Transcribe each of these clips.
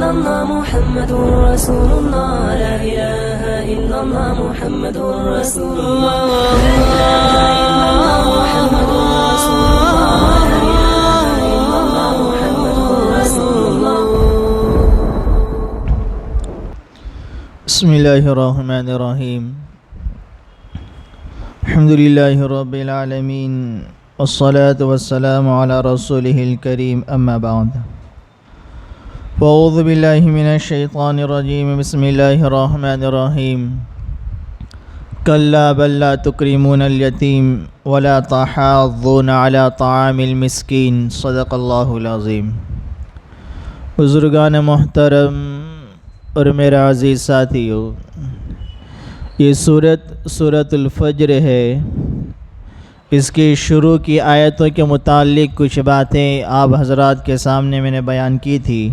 إلا الله محمد رسول الله لا إله إلا الله محمد رسول الله لا إله إلا الله محمد رسول الله لا إله إلا الله محمد رسول الله. بسم الله الرحمن الرحيم. الحمد لله رب العالمين والصلاة والسلام على رسوله الكريم أما بعد فأعوذ بالله من الشيطان الرجيم. بسم الله الرحمن الرحيم. كلا بل لا تكرمون اليتيم ولا تحاضون على طعام المسكين. صدق الله العظيم. بزرگان محترم اور میرا عزیز ساتھیو، یہ سورۃ الفجر ہے. اس کی شروع کی آیتوں کے متعلق کچھ باتیں آپ حضرات کے سامنے میں نے بیان کی تھی.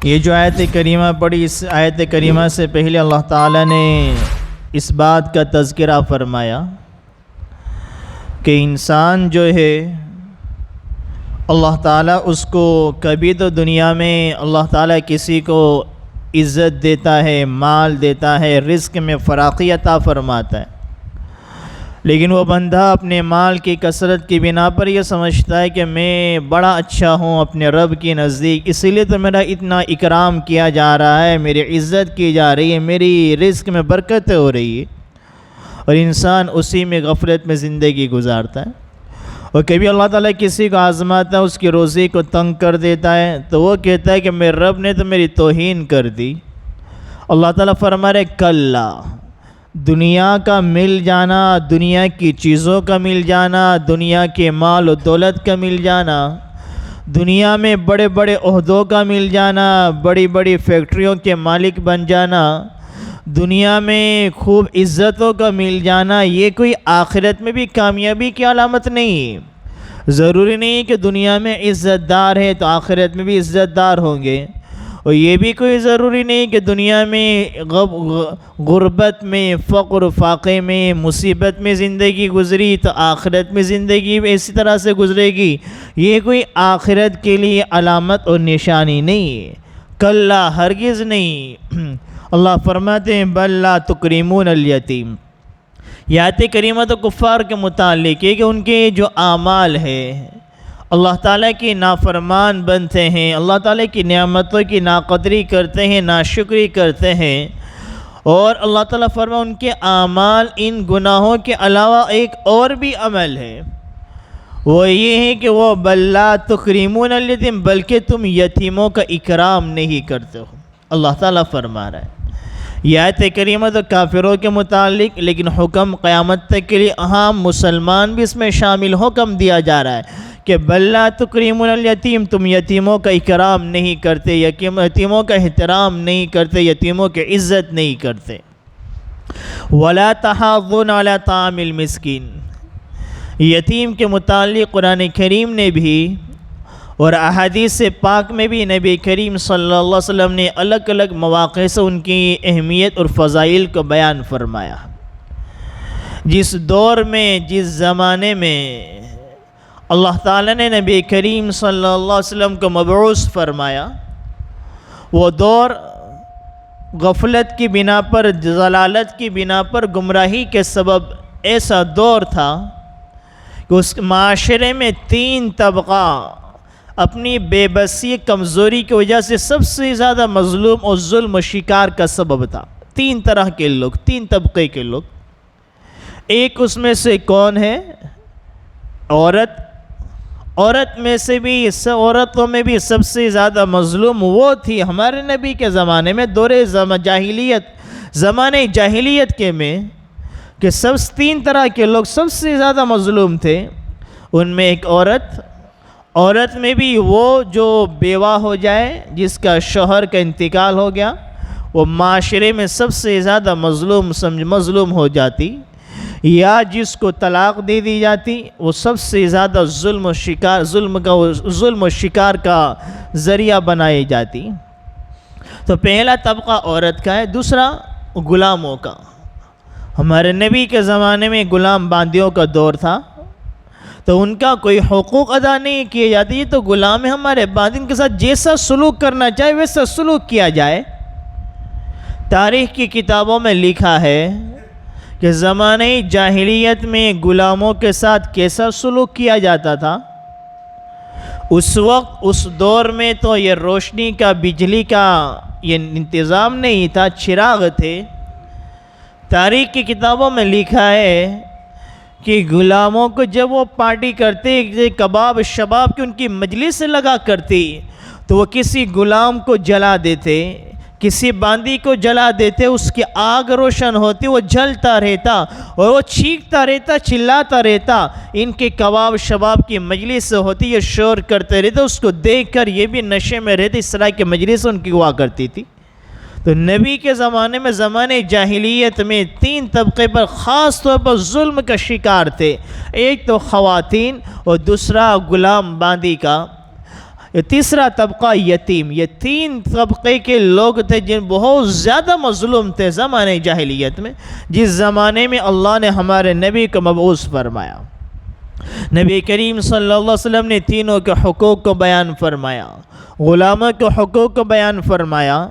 یہ جو آیت کریمہ پڑھی، اس آیت کریمہ سے پہلے اللہ تعالیٰ نے اس بات کا تذکرہ فرمایا کہ انسان جو ہے اللہ تعالیٰ اس کو کبھی تو دنیا میں اللہ تعالیٰ کسی کو عزت دیتا ہے، مال دیتا ہے، رزق میں فراخی عطا فرماتا ہے، لیکن وہ بندہ اپنے مال کی کثرت کی بنا پر یہ سمجھتا ہے کہ میں بڑا اچھا ہوں اپنے رب کے نزدیک، اسی لیے تو میرا اتنا اکرام کیا جا رہا ہے، میری عزت کی جا رہی ہے، میری رزق میں برکت ہو رہی ہے، اور انسان اسی میں غفلت میں زندگی گزارتا ہے. اور کبھی اللہ تعالیٰ کسی کو آزماتا ہے، اس کی روزی کو تنگ کر دیتا ہے، تو وہ کہتا ہے کہ میرے رب نے تو میری توہین کر دی. اللہ تعالیٰ فرما رہے کلا، دنیا کا مل جانا، دنیا کی چیزوں کا مل جانا، دنیا کے مال و دولت کا مل جانا، دنیا میں بڑے بڑے عہدوں کا مل جانا، بڑی بڑی فیکٹریوں کے مالک بن جانا، دنیا میں خوب عزتوں کا مل جانا، یہ کوئی آخرت میں بھی کامیابی کی علامت نہیں. ضروری نہیں کہ دنیا میں عزت دار ہے تو آخرت میں بھی عزت دار ہوں گے، اور یہ بھی کوئی ضروری نہیں کہ دنیا میں غربت میں، فقر و فاقے میں، مصیبت میں زندگی گزری تو آخرت میں زندگی اسی طرح سے گزرے گی. یہ کوئی آخرت کے لیے علامت اور نشانی نہیں ہے. کلا، ہرگز نہیں. اللہ فرماتے ہیں بل لا تکرمون الیتیم. یہ آیت کریمہ تو کفار کے متعلق ہے کہ ان کے جو اعمال ہے اللہ تعالیٰ کی نافرمان بنتے ہیں، اللہ تعالیٰ کی نعمتوں کی ناقدری کرتے ہیں، ناشکری کرتے ہیں، اور اللہ تعالیٰ فرما ان کے اعمال ان گناہوں کے علاوہ ایک اور بھی عمل ہے، وہ یہ ہے کہ وہ بل لا تکرمون الیتیم، بلکہ تم یتیموں کا اکرام نہیں کرتے ہو. اللہ تعالیٰ فرما رہا ہے. یہ آیت کریمہ تو کافروں کے متعلق، لیکن حکم قیامت تک کے لیے عام مسلمان بھی اس میں شامل حکم دیا جا رہا ہے کہ بل لا تکرمون الیتیم، تم یتیموں کا اکرام نہیں کرتے، یتیموں کا احترام نہیں کرتے، یتیموں کی عزت نہیں کرتے. ولا تحاضون علی طعام المسکین. یتیم کے متعلق قرآن کریم نے بھی اور احادیث پاک میں بھی نبی کریم صلی اللہ علیہ وسلم نے الگ الگ مواقع سے ان کی اہمیت اور فضائل کو بیان فرمایا. جس دور میں، جس زمانے میں اللہ تعالیٰ نے نبی کریم صلی اللہ علیہ وسلم کو مبعوث فرمایا، وہ دور غفلت کی بنا پر، ضلالت کی بنا پر، گمراہی کے سبب ایسا دور تھا کہ اس معاشرے میں 3 طبقہ اپنی بے بسی، کمزوری کی وجہ سے سب سے زیادہ مظلوم اور ظلم و شکار کا سبب تھا. 3 طرح کے لوگ، 3 طبقے کے لوگ. ایک اس میں سے کون ہے؟ عورت میں سے بھی، عورتوں میں بھی سب سے زیادہ مظلوم وہ تھی ہمارے نبی کے زمانے میں، زمانے جاہلیت کے میں، کہ 3 طرح کے لوگ سب سے زیادہ مظلوم تھے. ان میں ایک عورت میں بھی وہ جو بیوہ ہو جائے، جس کا شوہر کا انتقال ہو گیا، وہ معاشرے میں سب سے زیادہ مظلوم ہو جاتی، یا جس کو طلاق دے دی جاتی، وہ سب سے زیادہ ظلم و شکار کا ذریعہ بنائی جاتی. تو پہلا طبقہ عورت کا ہے. دوسرا غلاموں کا. ہمارے نبی کے زمانے میں غلام باندیوں کا دور تھا. تو ان کا کوئی حقوق ادا نہیں کیے جاتے. یہ تو غلام ہے ہمارے بعد، ان کے ساتھ جیسا سلوک کرنا چاہے ویسا سلوک کیا جائے. تاریخ کی کتابوں میں لکھا ہے کہ زمانہ جاہلیت میں غلاموں کے ساتھ کیسا سلوک کیا جاتا تھا. اس وقت اس دور میں تو یہ روشنی کا، بجلی کا یہ انتظام نہیں تھا، چراغ تھے. تاریخ کی کتابوں میں لکھا ہے کہ غلاموں کو جب وہ پارٹی کرتے، کباب شباب کی ان کی مجلس لگا کرتی، تو وہ کسی غلام کو جلا دیتے، کسی باندی کو جلا دیتے، اس کی آگ روشن ہوتی، وہ جلتا رہتا اور وہ چیختا رہتا، چلاتا رہتا. ان کے کباب شباب کی مجلس ہوتی، یہ شور کرتے رہتے. اس کو دیکھ کر یہ بھی نشے میں رہتے. اس طرح کی مجلس ان کی ہوا کرتی تھی. تو نبی کے زمانے میں، زمانے جاہلیت میں 3 طبقے پر خاص طور پر ظلم کا شکار تھے. ایک تو خواتین، اور دوسرا غلام باندی کا، تیسرا طبقہ یتیم. یہ 3 طبقے کے لوگ تھے جن بہت زیادہ مظلوم تھے زمانے جاہلیت میں، جس زمانے میں اللہ نے ہمارے نبی کو مبعوث فرمایا. نبی کریم صلی اللہ علیہ وسلم نے تینوں کے حقوق کو بیان فرمایا، غلاموں کے حقوق کو بیان فرمایا،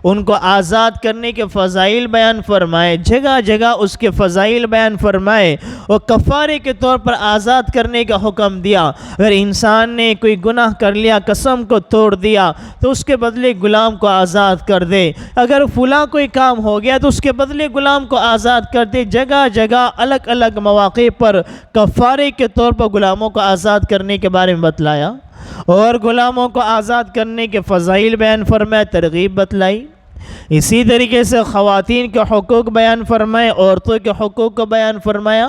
ان کو آزاد کرنے کے فضائل بیان فرمائے، جگہ جگہ اس کے فضائل بیان فرمائے، اور کفارے کے طور پر آزاد کرنے کا حکم دیا. اگر انسان نے کوئی گناہ کر لیا، قسم کو توڑ دیا، تو اس کے بدلے غلام کو آزاد کر دے. اگر فلاں کوئی کام ہو گیا تو اس کے بدلے غلام کو آزاد کر دے. جگہ جگہ الگ الگ مواقع پر کفارے کے طور پر غلاموں کو آزاد کرنے کے بارے میں بتلایا، اور غلاموں کو آزاد کرنے کے فضائل بیان فرمائے، ترغیب بتلائی. اسی طریقے سے خواتین کے حقوق بیان فرمائے، عورتوں کے حقوق کو بیان فرمایا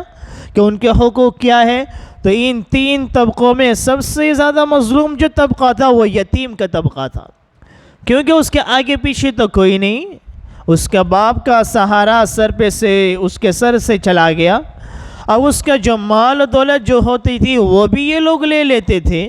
کہ ان کے حقوق کیا ہے. تو ان 3 طبقوں میں سب سے زیادہ مظلوم جو طبقہ تھا وہ یتیم کا طبقہ تھا، کیونکہ اس کے آگے پیچھے تو کوئی نہیں. اس کا باپ کا سہارا اس کے سر سے چلا گیا. اب اس کا جو مال و دولت جو ہوتی تھی وہ بھی یہ لوگ لے لیتے تھے.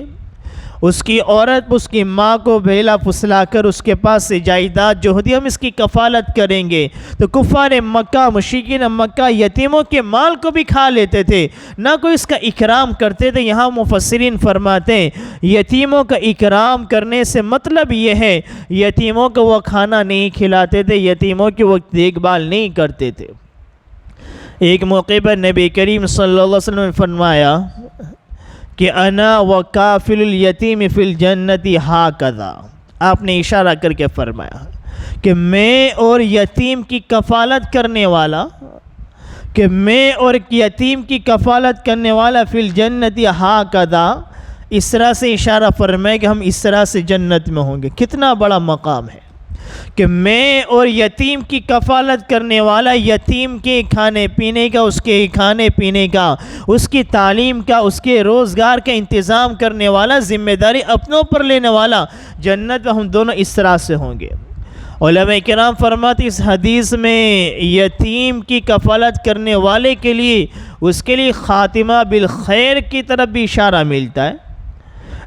اس کی عورت، اس کی ماں کو بھیلا پھسلا کر اس کے پاس سے جائیداد جو ہوتی، ہم اس کی کفالت کریں گے. تو کفار مکہ، مشرکین مکہ یتیموں کے مال کو بھی کھا لیتے تھے، نہ کوئی اس کا اکرام کرتے تھے. یہاں مفسرین فرماتے ہیں یتیموں کا اکرام کرنے سے مطلب یہ ہے یتیموں کو وہ کھانا نہیں کھلاتے تھے، یتیموں کی وہ دیکھ بھال نہیں کرتے تھے. ایک موقع پر نبی کریم صلی اللہ علیہ وسلم نے فرمایا کہ انا وکافل الیتیم فی الجنت ہاکذا. آپ نے اشارہ کر کے فرمایا کہ میں اور یتیم کی کفالت کرنے والا، کرنے والا فی الجنت ہاکذا، اس طرح سے اشارہ فرمائے کہ ہم اس طرح سے جنت میں ہوں گے. کتنا بڑا مقام ہے کہ میں اور یتیم کی کفالت کرنے والا، یتیم کے کھانے پینے کا، اس کے کھانے پینے کا، اس کی تعلیم کا، اس کے روزگار کا انتظام کرنے والا، ذمہ داری اپنوں پر لینے والا، جنت میں ہم دونوں اس طرح سے ہوں گے. علماء کرام فرماتے اس حدیث میں یتیم کی کفالت کرنے والے کے لیے، اس کے لیے خاتمہ بالخیر کی طرف بھی اشارہ ملتا ہے.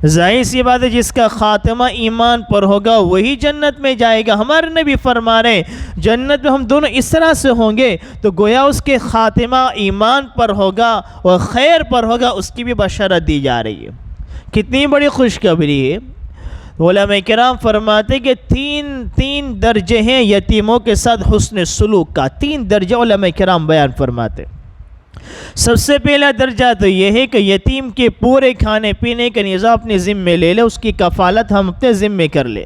ظاہر سی بات ہے جس کا خاتمہ ایمان پر ہوگا وہی جنت میں جائے گا. ہمارے نبی فرما رہے ہیں جنت میں ہم دونوں اس طرح سے ہوں گے، تو گویا اس کے خاتمہ ایمان پر ہوگا اور خیر پر ہوگا، اس کی بھی بشارت دی جا رہی ہے. کتنی بڑی خوشخبری ہے. علماء کرام فرماتے ہیں کہ تین درجے ہیں یتیموں کے ساتھ حسن سلوک کا. 3 درجے علماء کرام بیان فرماتے ہیں. سب سے پہلا درجہ تو یہ ہے کہ یتیم کے پورے کھانے پینے کا نظام اپنے ذمے لے لے، اس کی کفالت ہم اپنے ذمے کر لے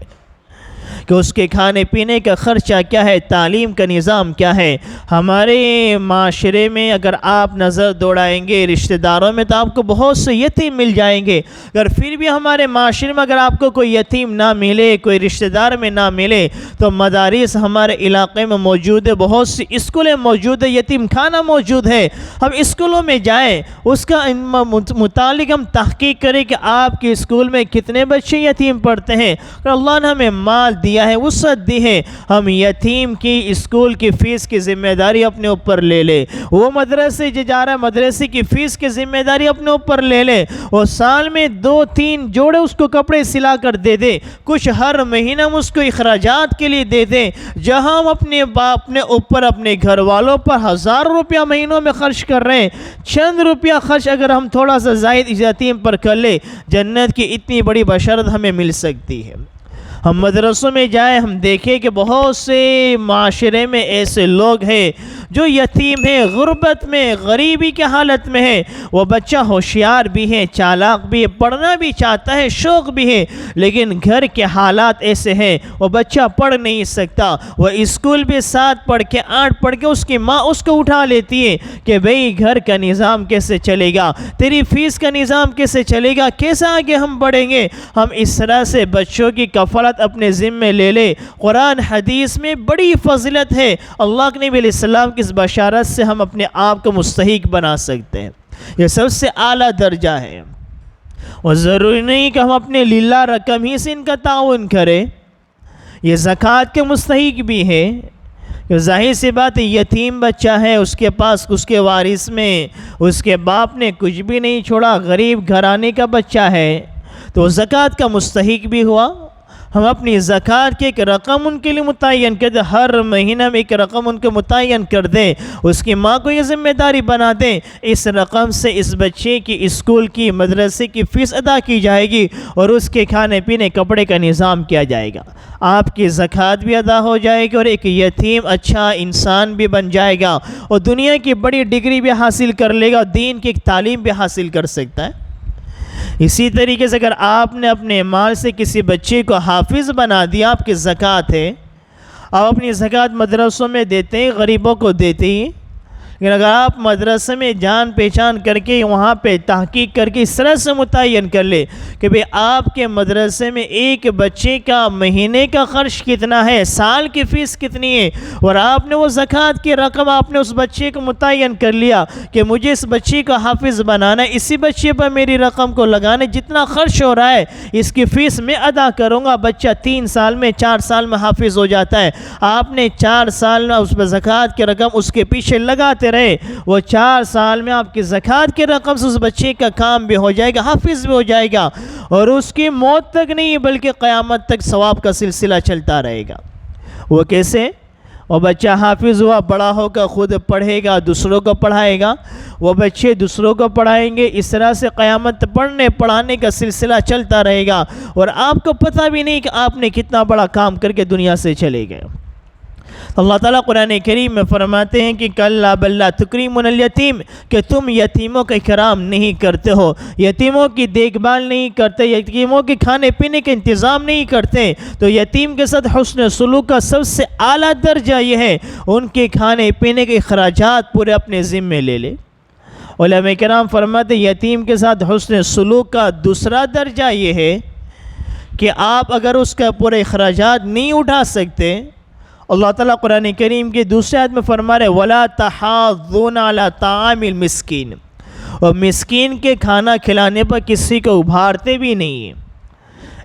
کہ اس کے کھانے پینے کا خرچہ کیا ہے، تعلیم کا نظام کیا ہے. ہمارے معاشرے میں اگر آپ نظر دوڑائیں گے رشتہ داروں میں تو آپ کو بہت سے یتیم مل جائیں گے. اگر پھر بھی ہمارے معاشرے میں اگر آپ کو کوئی یتیم نہ ملے، کوئی رشتہ دار میں نہ ملے، تو مدارس ہمارے علاقے میں موجود ہے، بہت سی اسکولیں موجود ہے، یتیم خانہ موجود ہے. ہم اسکولوں میں جائیں، اس کا متعلق ہم تحقیق کریں کہ آپ کے اسکول میں کتنے بچے یتیم پڑھتے ہیں. اگر اللہ نے ہمیں مال دیا ہے، وسعت دی ہے، ہم یتیم کی اسکول کی فیس کی ذمہ داری اپنے اوپر لے لے، وہ مدرسے جا رہا ہے مدرسے کی فیس کی ذمہ داری اپنے اوپر لے لے، اور سال میں 2-3 جوڑے اس کو کپڑے سلا کر دے دے، کچھ ہر مہینہ ہم اس کو اخراجات کے لیے دے دیں، جہاں ہم اپنے اوپر اپنے گھر والوں پر 1000 روپیہ مہینوں میں خرچ کر رہے ہیں، چند روپیہ خرچ اگر ہم تھوڑا سا زائد یتیم پر کر لے، جنت کی اتنی بڑی بشارت ہمیں مل سکتی ہے۔ ہم مدرسوں میں جائیں، ہم دیکھیں کہ بہت سے معاشرے میں ایسے لوگ ہیں جو یتیم ہیں، غربت میں، غریبی کے حالت میں ہیں، وہ بچہ ہوشیار بھی ہے، چالاک بھی ہے، پڑھنا بھی چاہتا ہے، شوق بھی ہے، لیکن گھر کے حالات ایسے ہیں وہ بچہ پڑھ نہیں سکتا، وہ اسکول بھی 7 پڑھ کے 8 پڑھ کے اس کی ماں اس کو اٹھا لیتی ہے کہ بھئی گھر کا نظام کیسے چلے گا، تیری فیس کا نظام کیسے چلے گا، کیسے آگے ہم بڑھیں گے۔ ہم اس طرح سے بچوں کی کفالت اپنے ذمے لے لے۔ قرآن حدیث میں بڑی فضیلت ہے، اللہ کے نبی علیہ السلام کی اس بشارت سے ہم اپنے آپ کو مستحق بنا سکتے ہیں، یہ سب سے اعلیٰ درجہ ہے، اور ضروری نہیں کہ ہم اپنے للہ رقم ہی سے ان کا تعاون کریں، یہ زکوٰۃ کے مستحق بھی ہے۔ ظاہر سی بات ہے، یتیم بچہ ہے، اس کے پاس اس کے وارث میں اس کے باپ نے کچھ بھی نہیں چھوڑا، غریب گھرانے کا بچہ ہے، تو زکوٰۃ کا مستحق بھی ہوا۔ ہم اپنی زکوٰۃ کی ایک رقم ان کے لیے متعین کر دیں، ہر مہینہ میں ایک رقم ان کو متعین کر دیں، اس کی ماں کو یہ ذمہ داری بنا دیں، اس رقم سے اس بچے کی اسکول کی مدرسے کی فیس ادا کی جائے گی، اور اس کے کھانے پینے کپڑے کا نظام کیا جائے گا، آپ کی زکوٰۃ بھی ادا ہو جائے گی، اور ایک یتیم اچھا انسان بھی بن جائے گا، اور دنیا کی بڑی ڈگری بھی حاصل کر لے گا، دین کی ایک تعلیم بھی حاصل کر سکتا ہے۔ اسی طریقے سے اگر آپ نے اپنے مال سے کسی بچے کو حافظ بنا دیا، آپ کی زکوٰۃ ہے، آپ اپنی زکوٰۃ مدرسوں میں دیتے ہیں، غریبوں کو دیتے ہیں، لیکن اگر آپ مدرسے میں جان پہچان کر کے وہاں پہ تحقیق کر کے اس طرح سے متعین کر لے کہ بھئی آپ کے مدرسے میں ایک بچے کا مہینے کا خرچ کتنا ہے، سال کی فیس کتنی ہے، اور آپ نے وہ زکوٰۃ کی رقم آپ نے اس بچے کو متعین کر لیا کہ مجھے اس بچے کا حافظ بنانا ہے، اسی بچے پر میری رقم کو لگانا ہے، جتنا خرچ ہو رہا ہے اس کی فیس میں ادا کروں گا، بچہ 3 سال میں 4 سال میں حافظ ہو جاتا ہے، آپ نے 4 سال میں اس پر زکوٰۃ کی رقم اس کے پیچھے لگاتے رہے، وہ 4 سال میں آپ کی زکوٰۃ کی رقم سے اس بچے کا کام بھی ہو جائے گا، حافظ بھی ہو جائے گا، اور اس کی موت تک نہیں بلکہ قیامت تک ثواب کا سلسلہ چلتا رہے گا۔ وہ کیسے؟ وہ بچہ حافظ ہوا، بڑا ہوگا، خود پڑھے گا، دوسروں کو پڑھائے گا، وہ بچے دوسروں کو پڑھائیں گے، اس طرح سے قیامت پڑھنے پڑھانے کا سلسلہ چلتا رہے گا، اور آپ کو پتہ بھی نہیں کہ آپ نے کتنا بڑا کام کر کے دنیا سے چلے گئے۔ اللہ تعالیٰ قرآن کریم میں فرماتے ہیں کہ کَلَّا بَل لَا تُکْرِمُونَ الْیَتِیمَ، کہ تم یتیموں کا اکرام نہیں کرتے ہو، یتیموں کی دیکھ بھال نہیں کرتے، یتیموں کے کھانے پینے کا انتظام نہیں کرتے، تو یتیم کے ساتھ حسن سلوک کا سب سے اعلیٰ درجہ یہ ہے ان کے کھانے پینے کے اخراجات پورے اپنے ذمے لے لے۔ علماء کرام فرماتے ہیں یتیم کے ساتھ حسن سلوک کا دوسرا درجہ یہ ہے کہ آپ اگر اس کا پورے اخراجات نہیں اٹھا سکتے، اللہ تعالیٰ قرآن کریم کے دوسرے آیت میں فرما رہے وَلَا تَحَاضُّونَ عَلَىٰ طَعَامِ الْمِسْكِينِ، اور مسکین کے کھانا کھلانے پر کسی کو ابھارتے بھی نہیں ہیں۔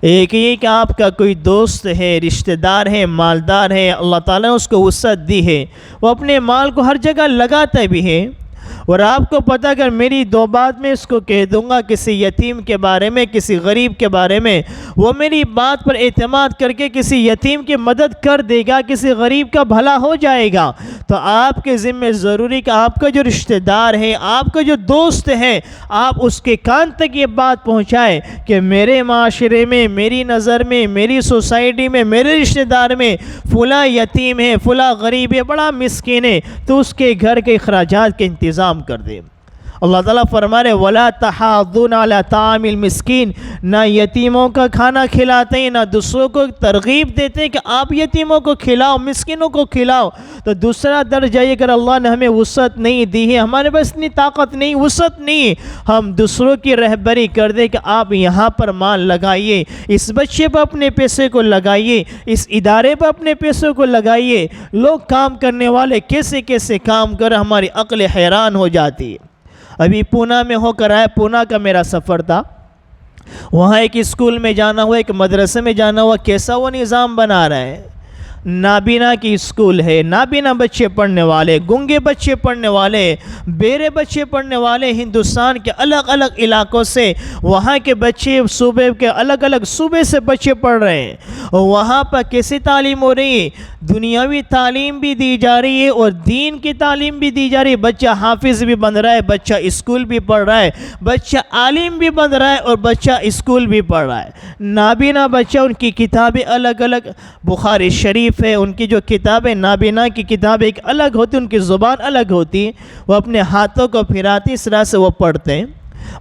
ایک یہ کہ آپ کا کوئی دوست ہے، رشتہ دار ہے، مالدار ہے، اللہ تعالیٰ نے اس کو وسعت دی ہے، وہ اپنے مال کو ہر جگہ لگاتا بھی ہے، اور آپ کو پتہ اگر میری 2 بات میں اس کو کہہ دوں گا کسی یتیم کے بارے میں، کسی غریب کے بارے میں، وہ میری بات پر اعتماد کر کے کسی یتیم کی مدد کر دے گا، کسی غریب کا بھلا ہو جائے گا، تو آپ کے ذمہ ضروری کہ آپ کا جو رشتہ دار ہے، آپ کا جو دوست ہے، آپ اس کے کان تک یہ بات پہنچائے کہ میرے معاشرے میں، میری نظر میں، میری سوسائٹی میں، میرے رشتہ دار میں فلاں یتیم ہے، فلاں غریب ہے، بڑا مسکین ہے، تو اس کے گھر کے اخراجات کے انتظام کر دے۔ اللہ تعالیٰ فرما رہے وَلَا تَحَاضُّونَ عَلَىٰ طَعَامِ الْمِسْكِينِ، نہ یتیموں کا کھانا کھلاتے ہیں، نہ دوسروں کو ترغیب دیتے ہیں کہ آپ یتیموں کو کھلاؤ، مسکینوں کو کھلاؤ۔ تو دوسرا درجہ یہ اگر اللہ نے ہمیں وسعت نہیں دی ہے، ہمارے پاس اتنی طاقت نہیں، وسعت نہیں، ہم دوسروں کی رہبری کر دیں کہ آپ یہاں پر مال لگائیے، اس بچے پر اپنے پیسے کو لگائیے، اس ادارے پر اپنے پیسوں کو لگائیے، لوگ کام کرنے والے کیسے کیسے کام کر ہماری عقل حیران ہو جاتی ہے۔ ابھی پونا میں ہو کر آیا، پونا کا میرا سفر تھا، وہاں ایک اسکول میں جانا ہوا، ایک مدرسے میں جانا ہوا، کیسا وہ نظام بنا رہا ہے؟ نابینا کی اسکول ہے، نابینا بچے پڑھنے والے، گنگے بچے پڑھنے والے، بیرے بچے پڑھنے والے، ہندوستان کے الگ الگ علاقوں سے وہاں کے بچے، صوبے کے الگ الگ صوبے سے بچے پڑھ رہے ہیں۔ اور وہاں پر کیسی تعلیم ہو رہی ہے؟ دنیاوی تعلیم بھی دی جا رہی ہے اور دین کی تعلیم بھی دی جا رہی ہے۔ بچہ حافظ بھی بن رہا ہے، بچہ اسکول بھی پڑھ رہا ہے، بچہ عالم بھی بن رہا ہے اور بچہ اسکول بھی پڑھ رہا ہے۔ نابینا بچہ، ان کی کتابیں الگ الگ، بخاری شریف ہے، ان کی جو کتابیں، نابینا کی کتابیں ایک الگ ہوتی، ان کی زبان الگ ہوتی، وہ اپنے ہاتھوں کو پھراتی، اس طرح سے وہ پڑھتے ہیں۔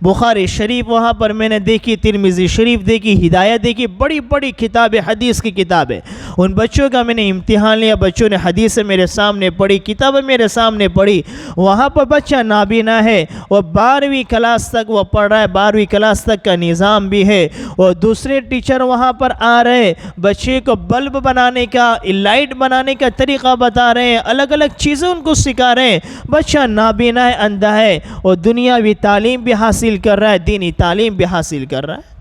بخاری شریف وہاں پر میں نے دیکھی، ترمذی شریف دیکھی، ہدایت دیکھی، بڑی بڑی کتابیں، حدیث کی کتابیں۔ ان بچوں کا میں نے امتحان لیا، بچوں نے حدیث میرے سامنے پڑھی، کتابیں میرے سامنے پڑھی۔ وہاں پر بچہ نابینا ہے، وہ 12ویں کلاس تک وہ پڑھ رہا ہے، 12ویں کلاس تک کا نظام بھی ہے، اور دوسرے ٹیچر وہاں پر آ رہے، بچے کو بلب بنانے کا، لائٹ بنانے کا طریقہ بتا رہے ہیں، الگ الگ چیزیں ان کو سکھا رہے ہیں۔ بچہ نابینا ہے، اندھا ہے، اور دنیاوی تعلیم بھی حاصل کر رہا ہے، دینی تعلیم بھی حاصل کر رہا ہے۔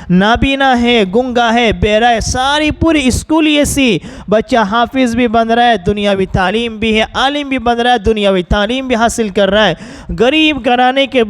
نابینا ہے، گنگا ہے، بہرا ہے، ساری پوری اسکول ایسی، بچہ حافظ بھی بن رہا ہے، دنیاوی تعلیم بھی ہے، عالم بھی بن رہا ہے، دنیاوی تعلیم بھی حاصل کر رہا ہے۔ غریب گھرانے کے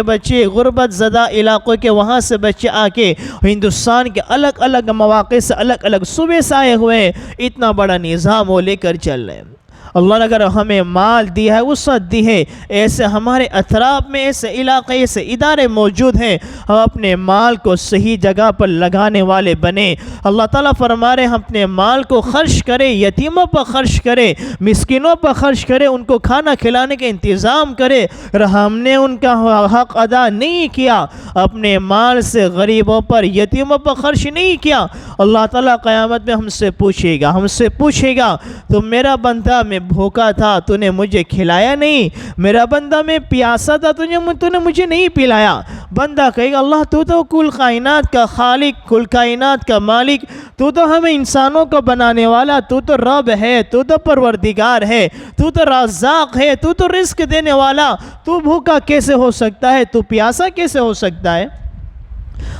بچے، غربت زدہ علاقوں کے، وہاں سے بچے آ کے ہندوستان کے الگ الگ مواقع سے، الگ الگ صوبے سے آئے ہوئے ہیں، اتنا بڑا نظام وہ لے کر چل رہے ہیں۔ اللہ نے اگر ہمیں مال دیا ہے، وسعت دی ہے، ایسے ہمارے اطراف میں ایسے علاقے، ایسے ادارے موجود ہیں، ہم اپنے مال کو صحیح جگہ پر لگانے والے بنیں۔ اللہ تعالیٰ فرما رہے ہیں ہم اپنے مال کو خرچ کریں، یتیموں پر خرچ کریں، مسکینوں پر خرچ کریں، ان کو کھانا کھلانے کا انتظام کریں۔ اور ہم نے ان کا حق ادا نہیں کیا، اپنے مال سے غریبوں پر، یتیموں پر خرچ نہیں کیا، اللہ تعالیٰ قیامت میں ہم سے پوچھے گا تو میرا بندہ میں بھوکا تھا، تو نے مجھے کھلایا نہیں، میرا بندہ میں پیاسا تھا، تو نے مجھے نہیں پلایا۔ بندہ کہے گا اللہ تو کل کائنات کا خالق، کل کائنات کا مالک، تو ہمیں انسانوں کو بنانے والا، تو رب ہے، تو پروردگار ہے، تو رزاق ہے، تو رزق دینے والا، تو بھوکا کیسے ہو سکتا ہے، تو پیاسا کیسے ہو سکتا ہے؟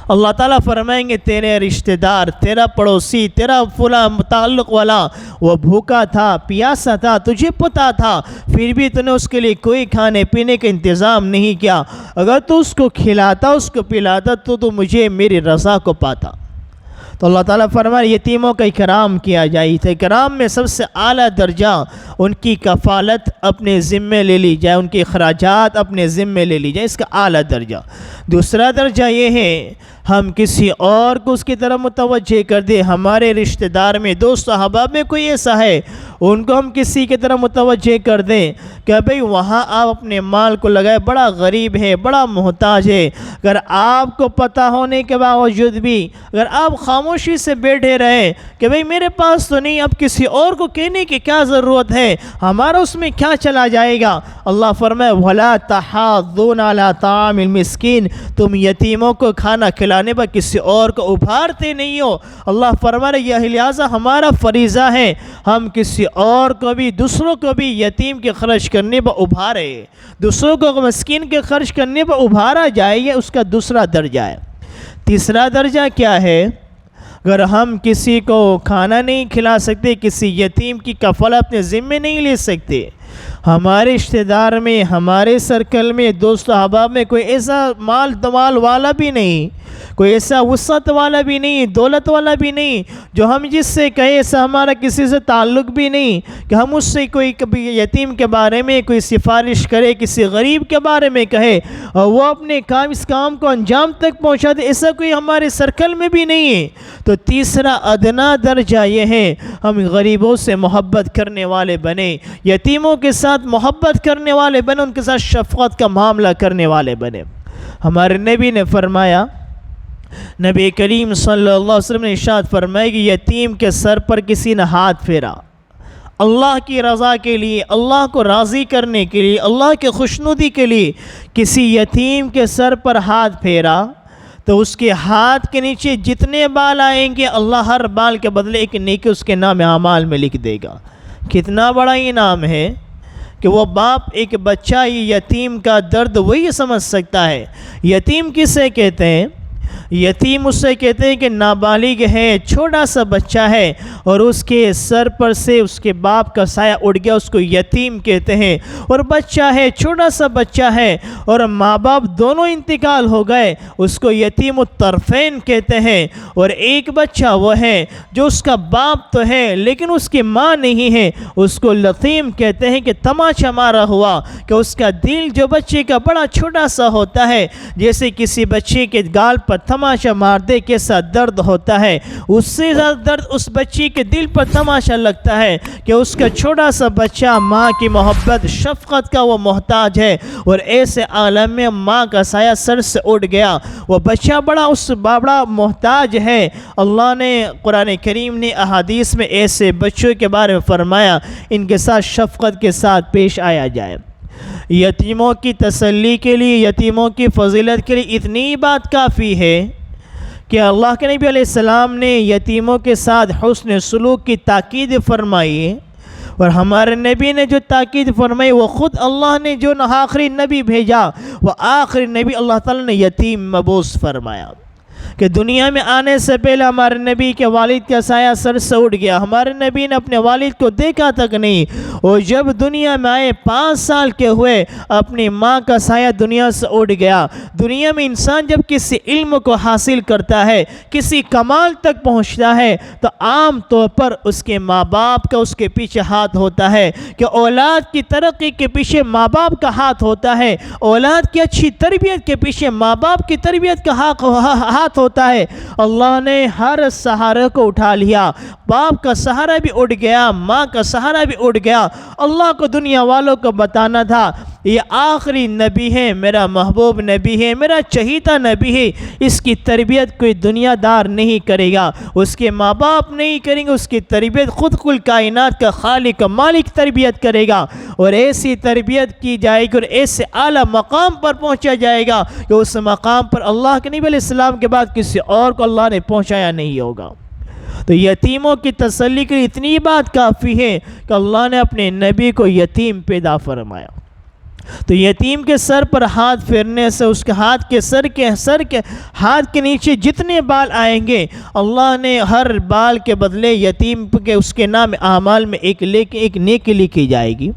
اللہ تعالیٰ فرمائیں گے تیرے رشتہ دار، تیرا پڑوسی، تیرا فلاں تعلق والا وہ بھوکا تھا، پیاسا تھا، تجھے پتہ تھا، پھر بھی تو نے اس کے لیے کوئی کھانے پینے کا انتظام نہیں کیا۔ اگر تو اس کو کھلاتا، اس کو پلاتا، تو مجھے، میری رضا کو پاتا۔ تو اللہ تعالیٰ فرمائے یتیموں کا اکرام کیا جائے، اکرام میں سب سے اعلیٰ درجہ ان کی کفالت اپنے ذمے لے لی جائے، ان کے اخراجات اپنے ذمے لے لی جائے، اس کا اعلیٰ درجہ۔ دوسرا درجہ یہ ہے ہم کسی اور کو اس کی طرف متوجہ کر دیں، ہمارے رشتہ دار میں، دوست احباب میں کوئی ایسا ہے، ان کو ہم کسی کی طرف متوجہ کر دیں کہ بھئی وہاں آپ اپنے مال کو لگائے، بڑا غریب ہے، بڑا محتاج ہے۔ اگر آپ کو پتہ ہونے کے باوجود بھی اگر آپ خاموشی سے بیٹھے رہے کہ بھئی میرے پاس تو نہیں، اب کسی اور کو کہنے کی کیا ضرورت ہے، ہمارا اس میں کیا چلا جائے گا؟ اللہ فرمائے وَلَا تَحَاضُّونَ عَلَىٰ طَعَامِ الْمِسْكِينِ، تم یتیموں کو کھانا کھلانے پر کسی اور کو ابھارتے نہیں ہو۔ اللہ فرما رہے یہ لہٰذا ہمارا فریضہ ہے ہم کسی اور کو بھی، دوسروں کو بھی یتیم کے خرچ کرنے پر ابھارے، دوسروں کو مسکین کے خرچ کرنے پر ابھارا جائے، یہ اس کا دوسرا درجہ ہے۔ تیسرا درجہ کیا ہے؟ اگر ہم کسی کو کھانا نہیں کھلا سکتے، کسی یتیم کی کفالت اپنے ذمے نہیں لے سکتے، ہمارے رشتہ دار میں، ہمارے سرکل میں، دوست احباب میں کوئی ایسا مال والا بھی نہیں، کوئی ایسا وسعت والا بھی نہیں، دولت والا بھی نہیں، جو ہم جس سے کہے، ایسا ہمارا کسی سے تعلق بھی نہیں کہ ہم اس سے کوئی کبھی یتیم کے بارے میں کوئی سفارش کرے، کسی غریب کے بارے میں کہے اور وہ اپنے اس کام کو انجام تک پہنچا دے، ایسا کوئی ہمارے سرکل میں بھی نہیں ہے۔ تو تیسرا ادنا درجہ یہ ہے ہم غریبوں سے محبت کرنے والے بنے، یتیموں کے ساتھ محبت کرنے والے بنے، ان کے ساتھ شفقت کا معاملہ کرنے والے بنے۔ ہمارے نبی نے فرمایا، نبی کریم صلی اللہ علیہ وسلم نے ارشاد فرمایا کہ یتیم کے سر پر کسی نے ہاتھ پھیرا، اللہ کی رضا کے لیے، اللہ کو راضی کرنے کے لیے، اللہ کے خوشنودی کے لیے کسی یتیم کے سر پر ہاتھ پھیرا، تو اس کے ہاتھ کے نیچے جتنے بال آئیں گے اللہ ہر بال کے بدلے ایک نیکی اس کے نام اعمال میں لکھ دے گا۔ کتنا بڑا انعام ہے کہ وہ باپ ایک بچہ یتیم کا درد وہی سمجھ سکتا ہے۔ یتیم کسے کہتے ہیں؟ یتیم اسے کہتے ہیں کہ نابالغ ہے، چھوٹا سا بچہ ہے اور اس کے سر پر سے اس کے باپ کا سایہ اڑ گیا، اس کو یتیم کہتے ہیں۔ اور بچہ ہے، چھوٹا سا بچہ ہے اور ماں باپ دونوں انتقال ہو گئے، اس کو یتیم الطرفین کہتے ہیں۔ اور ایک بچہ وہ ہے جو اس کا باپ تو ہے لیکن اس کی ماں نہیں ہے، اس کو لطیم کہتے ہیں کہ تماچا مارا ہوا، کہ اس کا دل جو بچے کا بڑا چھوٹا سا ہوتا ہے، جیسے کسی بچے کے گال پر تماشا مار دے کیسا درد ہوتا ہے، اس سے زیادہ درد اس بچی کے دل پر تماشا لگتا ہے کہ اس کا چھوٹا سا بچہ ماں کی محبت شفقت کا وہ محتاج ہے، اور ایسے عالم میں ماں کا سایہ سر سے اٹھ گیا، وہ بچہ بڑا محتاج ہے۔ اللہ نے قرآن کریم نے احادیث میں ایسے بچوں کے بارے میں فرمایا، ان کے ساتھ شفقت کے ساتھ پیش آیا جائے۔ یتیموں کی تسلی کے لیے، یتیموں کی فضیلت کے لیے اتنی بات کافی ہے کہ اللہ کے نبی علیہ السلام نے یتیموں کے ساتھ حسن سلوک کی تاکید فرمائی، اور ہمارے نبی نے جو تاکید فرمائی وہ خود اللہ نے جو آخری نبی بھیجا، وہ آخری نبی اللہ تعالیٰ نے یتیم مبعوث فرمایا، کہ دنیا میں آنے سے پہلے ہمارے نبی کے والد کا سایہ سر سے اٹھ گیا، ہمارے نبی نے اپنے والد کو دیکھا تک نہیں، اور جب دنیا میں آئے 5 سال کے ہوئے اپنی ماں کا سایہ دنیا سے اٹھ گیا۔ دنیا میں انسان جب کسی علم کو حاصل کرتا ہے، کسی کمال تک پہنچتا ہے، تو عام طور پر اس کے ماں باپ کا اس کے پیچھے ہاتھ ہوتا ہے، کہ اولاد کی ترقی کے پیچھے ماں باپ کا ہاتھ ہوتا ہے، اولاد کی اچھی تربیت کے پیچھے ماں باپ کی تربیت کا ہاتھ ہوتا ہے۔ اللہ نے ہر سہارے کو اٹھا لیا، باپ کا سہارا بھی اٹھ گیا، ماں کا سہارا بھی اٹھ گیا۔ اللہ کو دنیا والوں کو بتانا تھا یہ آخری نبی ہے، میرا محبوب نبی ہے، میرا چہیتا نبی ہے، اس کی تربیت کوئی دنیا دار نہیں کرے گا، اس کے ماں باپ نہیں کریں گے، اس کی تربیت خود کل کائنات کا خالق مالک تربیت کرے گا، اور ایسی تربیت کی جائے گی اور ایسے اعلیٰ مقام پر پہنچا جائے گا کہ اس مقام پر اللہ کے نبی علیہ السلام کے بعد کسی اور کو اللہ نے پہنچایا نہیں ہوگا۔ تو یتیموں کی تسلی کے لیے اتنی بات کافی ہے کہ اللہ نے اپنے نبی کو یتیم پیدا فرمایا۔ تو یتیم کے سر پر ہاتھ پھیرنے سے اس کے ہاتھ کے نیچے جتنے بال آئیں گے، اللہ نے ہر بال کے بدلے یتیم کے اس کے نام اعمال میں ایک نیکی لکھی جائے گی۔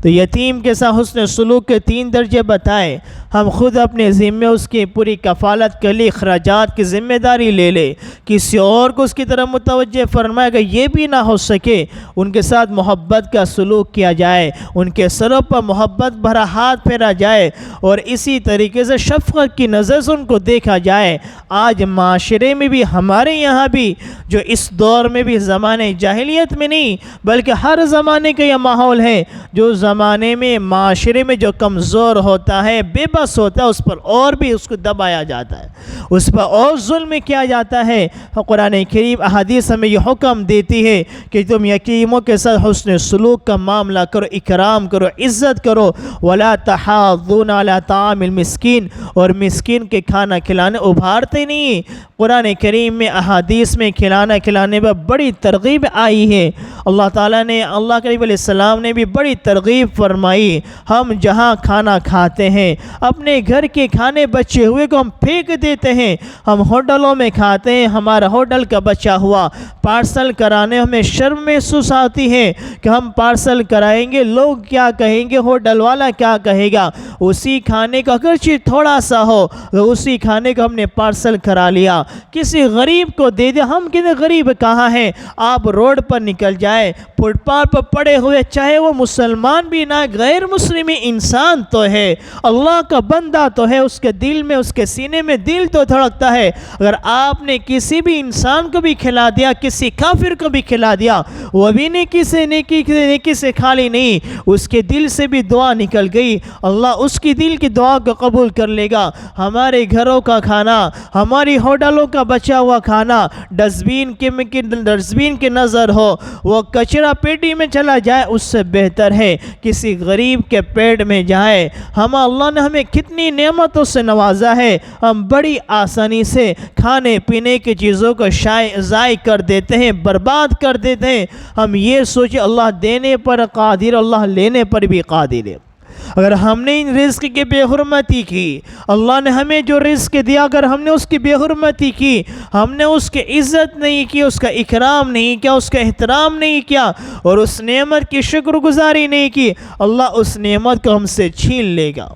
تو یتیم کے ساتھ حسن سلوک کے 3 درجے بتائے، ہم خود اپنے ذمے اس کی پوری کفالت کے لیے اخراجات کی ذمہ داری لے لے، کسی اور کو اس کی طرف متوجہ فرمائے گا یہ بھی نہ ہو سکے، ان کے ساتھ محبت کا سلوک کیا جائے، ان کے سروں پر محبت بھرا ہاتھ پھیرا جائے، اور اسی طریقے سے شفقت کی نظر سے ان کو دیکھا جائے۔ آج معاشرے میں بھی، ہمارے یہاں بھی، جو اس دور میں بھی زمانے جاہلیت میں نہیں بلکہ ہر زمانے کا یہ ماحول ہے، جو زمانے میں معاشرے میں جو کمزور ہوتا ہے، بے بس ہوتا ہے، اس پر اور بھی اس کو دبایا جاتا ہے، اس پر اور ظلم کیا جاتا ہے۔ قرآن کریم احادیث ہمیں یہ حکم دیتی ہے کہ تم یتیموں کے ساتھ حسن سلوک کا معاملہ کرو، اکرام کرو، عزت کرو۔ وَلَا تَحَاضُّونَ عَلَىٰ طَعَامِ الْمِسْكِينِ، اور مسکین کے کھانا کھلانے ابھارتے نہیں۔ قرآن کریم میں احادیث میں کھلانے پر بڑی ترغیب آئی ہے۔ اللہ تعالیٰ نے، اللہ کے نبی علیہ السلام نے بھی بڑی ترغیب فرمائی۔ ہم جہاں کھانا کھاتے ہیں، اپنے گھر کے کھانے بچے ہوئے کو ہم پھینک دیتے ہیں، ہم ہوٹلوں میں کھاتے ہیں، ہمارا ہوٹل کا بچا ہوا پارسل کرانے ہمیں شرم محسوس آتی ہے کہ ہم پارسل کرائیں گے، لوگ کیا کہیں گے، ہوٹل والا کیا کہے گا۔ اسی کھانے کا اگرچہ تھوڑا سا ہو، اسی کھانے کو ہم نے پارسل کرا لیا، کسی غریب کو دے دیا۔ ہم کتنے غریب کہاں ہیں؟ آپ روڈ پر نکل جائے، فٹ پاتھ پر پڑے ہوئے، چاہے وہ مسلمان بھی نہ، غیر مسلم انسان تو ہے، اللہ کا بندہ تو ہے، اس کے دل میں، اس کے سینے میں دل تو دھڑکتا ہے۔ اگر آپ نے کسی بھی انسان کو بھی کھلا دیا، کسی کافر کو بھی کھلا دیا، وہ بھی نیکی سے خالی نہیں، اس کے دل سے بھی دعا نکل گئی، اللہ اس کی دل کی دعا کو قبول کر لے گا۔ ہمارے گھروں کا کھانا، ہماری ہوٹلوں کا بچا ہوا کھانا ڈسٹبین کی نظر ہو، وہ کچرا پیٹی میں چلا جائے، اس سے بہتر ہے کسی غریب کے پیٹ میں جائے. اللہ نے ہمیں کتنی نعمتوں سے نوازا ہے, ہم بڑی آسانی سے کھانے پینے کی چیزوں کو ضائع کر دیتے ہیں, برباد کر دیتے ہیں. ہم یہ سوچیں اللہ دینے پر قادر, اللہ لینے پر بھی قادر ہے. اگر ہم نے ان رزق کی بے حرمتی کی, اللہ نے ہمیں جو رزق دیا اگر ہم نے اس کی بے حرمتی کی, ہم نے اس کی عزت نہیں کی, اس کا اکرام نہیں کیا, اس کا احترام نہیں کیا, اور اس نعمت کی شکر گزاری نہیں کی, اللہ اس نعمت کو ہم سے چھین لے گا.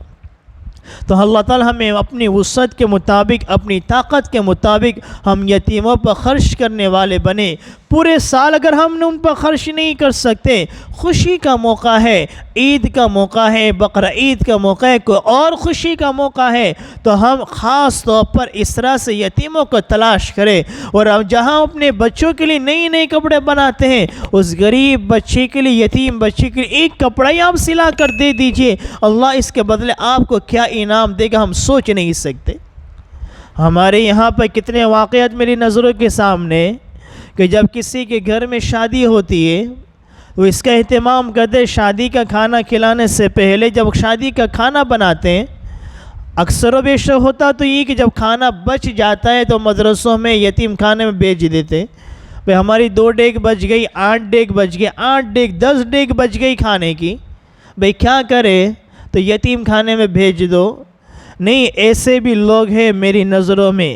تو اللہ تعالی ہمیں اپنی وسعت کے مطابق, اپنی طاقت کے مطابق ہم یتیموں پر خرچ کرنے والے بنے. پورے سال اگر ہم نے ان پر خرچ نہیں کر سکتے, خوشی کا موقع ہے, عید کا موقع ہے, بقرہ عید کا موقع ہے, کوئی اور خوشی کا موقع ہے, تو ہم خاص طور پر اس طرح سے یتیموں کو تلاش کریں. اور جہاں اپنے بچوں کے لیے نئے نئے کپڑے بناتے ہیں, اس غریب بچے کے لیے, یتیم بچے کے لیے ایک کپڑا ہی آپ سلا کر دے دیجئے, اللہ اس کے بدلے آپ کو کیا انعام دے گا ہم سوچ نہیں سکتے. ہمارے یہاں پر کتنے واقعات میری نظروں کے سامنے, کہ جب کسی کے گھر میں شادی ہوتی ہے وہ اس کا اہتمام کرتے ہیں. شادی کا کھانا کھلانے سے پہلے جب شادی کا کھانا بناتے ہیں, اکثر و بیشتر ہوتا تو یہ کہ جب کھانا بچ جاتا ہے تو مدرسوں میں یتیم خانے میں بیچ دیتے. بھئی ہماری 2 ڈیگ بچ گئی, 8 ڈیگ بچ گئے, 8 ڈیگ 10 ڈیگ بچ گئی کھانے کی, بھئی کیا کرے, تو یتیم خانے میں بھیج دو. نہیں, ایسے بھی لوگ ہیں میری نظروں میں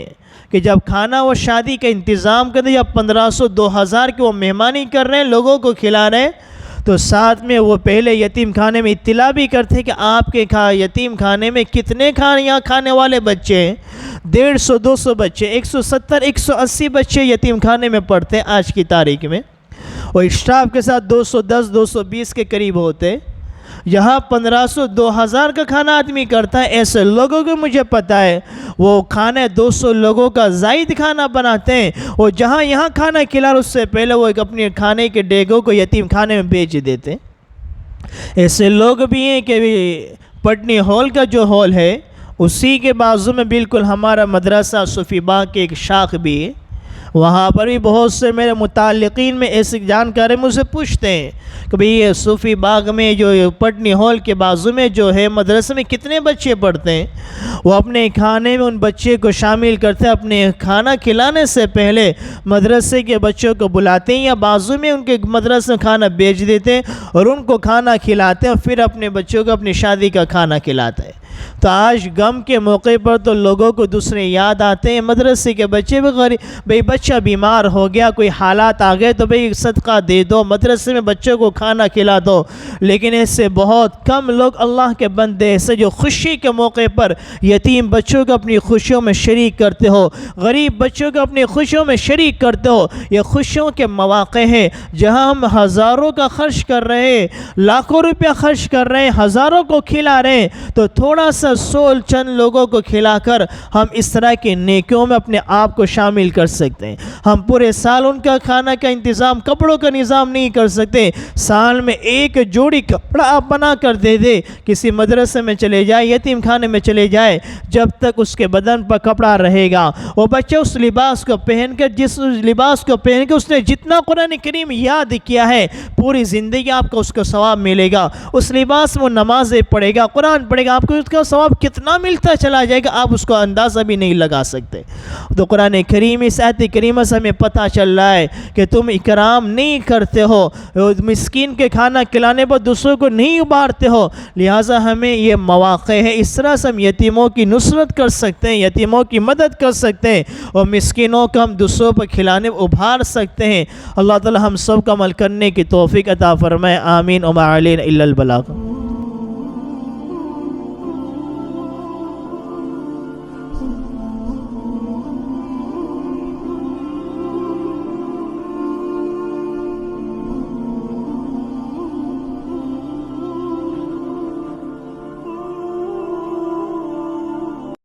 کہ جب کھانا وہ شادی کا انتظام کرتے, یا 1500 2000 کے وہ مہمانی کر رہے ہیں, لوگوں کو کھلا رہے ہیں, تو ساتھ میں وہ پہلے یتیم خانے میں اطلاع بھی کرتے کہ آپ کے یتیم خانے میں کتنے یہاں کھانے والے بچے ہیں. 150 200 بچے, 170 180 بچے یتیم خانے میں پڑھتے ہیں آج کی تاریخ میں, اور اسٹاف کے ساتھ 210 220 کے قریب ہوتے. یہاں 1500 2000 کا کھانا آدمی کرتا ہے. ایسے لوگوں کو مجھے پتہ ہے وہ کھانے 200 لوگوں کا زائد کھانا بناتے ہیں, اور جہاں یہاں کھانا کھلا اس سے پہلے وہ اپنے کھانے کے ڈیگوں کو یتیم خانے میں بیچ دیتے ہیں. ایسے لوگ بھی ہیں کہ پٹنی ہال کا جو ہال ہے اسی کے بازو میں بالکل ہمارا مدرسہ صوفی باغ کے ایک شاخ بھی ہے. وہاں پر بھی بہت سے میرے متعلقین میں ایسی جانکاری مجھ سے پوچھتے ہیں کہ بھئی یہ صوفی باغ میں جو پٹنی ہال کے بازو میں جو ہے مدرسے میں کتنے بچے پڑھتے ہیں. وہ اپنے کھانے میں ان بچے کو شامل کرتے ہیں, اپنے کھانا کھلانے سے پہلے مدرسے کے بچوں کو بلاتے ہیں, یا بازو میں ان کے مدرسے میں کھانا بیچ دیتے ہیں اور ان کو کھانا کھلاتے ہیں, اور پھر اپنے بچوں کو اپنی شادی کا کھانا کھلاتا ہے. تو آج غم کے موقع پر تو لوگوں کو دوسرے یاد آتے ہیں, مدرسے کے بچے بھی غریب, بھئی بچہ بیمار ہو گیا, کوئی حالات آ گئے تو بھئی صدقہ دے دو, مدرسے میں بچوں کو کھانا کھلا دو. لیکن ایسے بہت کم لوگ اللہ کے بندے ایسے جو خوشی کے موقع پر یتیم بچوں کو اپنی خوشیوں میں شریک کرتے ہو, غریب بچوں کو اپنی خوشیوں میں شریک کرتے ہو. یہ خوشیوں کے مواقع ہیں جہاں ہم ہزاروں کا خرچ کر رہے ہیں, لاکھوں روپیہ خرچ کر رہے ہیں, ہزاروں کو کھلا رہے ہیں, تو تھوڑا سا سول چند لوگوں کو کھلا کر ہم اس طرح کی نیکیوں میں اپنے آپ کو شامل کر سکتے ہیں. ہم پورے سال ان کا کھانا کا انتظام, کپڑوں کا نظام نہیں کر سکتے. سال میں ایک جوڑی کپڑا آپ بنا کر دے دے, کسی مدرسے میں چلے جائے, یتیم خانے میں چلے جائے, جب تک اس کے بدن پر کپڑا رہے گا وہ بچہ اس لباس کو پہن کر, جس لباس کو پہن کر اس نے جتنا قرآن کریم یاد کیا ہے پوری زندگی آپ کو اس کو ثواب ملے گا. اس لباس میں وہ نمازیں پڑھے گا, قرآن پڑھے گا, آپ کو اس کا ثواب کتنا ملتا چلا جائے گا آپ اس کو اندازہ بھی نہیں لگا سکتے. تو قرآن کریم اس آیت کریمہ سے ہمیں پتہ چل رہا ہے کہ تم اکرام نہیں کرتے ہو, مسکین کے کھانا کھلانے پر دوسروں کو نہیں ابھارتے ہو, لہٰذا ہمیں یہ مواقع ہے اس طرح سے ہم یتیموں کی نصرت کر سکتے ہیں, یتیموں کی مدد کر سکتے ہیں, اور مسکینوں کو ہم دوسروں پر کھلانے ابھار سکتے ہیں. اللہ تعالی ہم سب کا عمل کرنے کی توفیق عطا فرمائے. آمین. وما علینا الا البلاغ.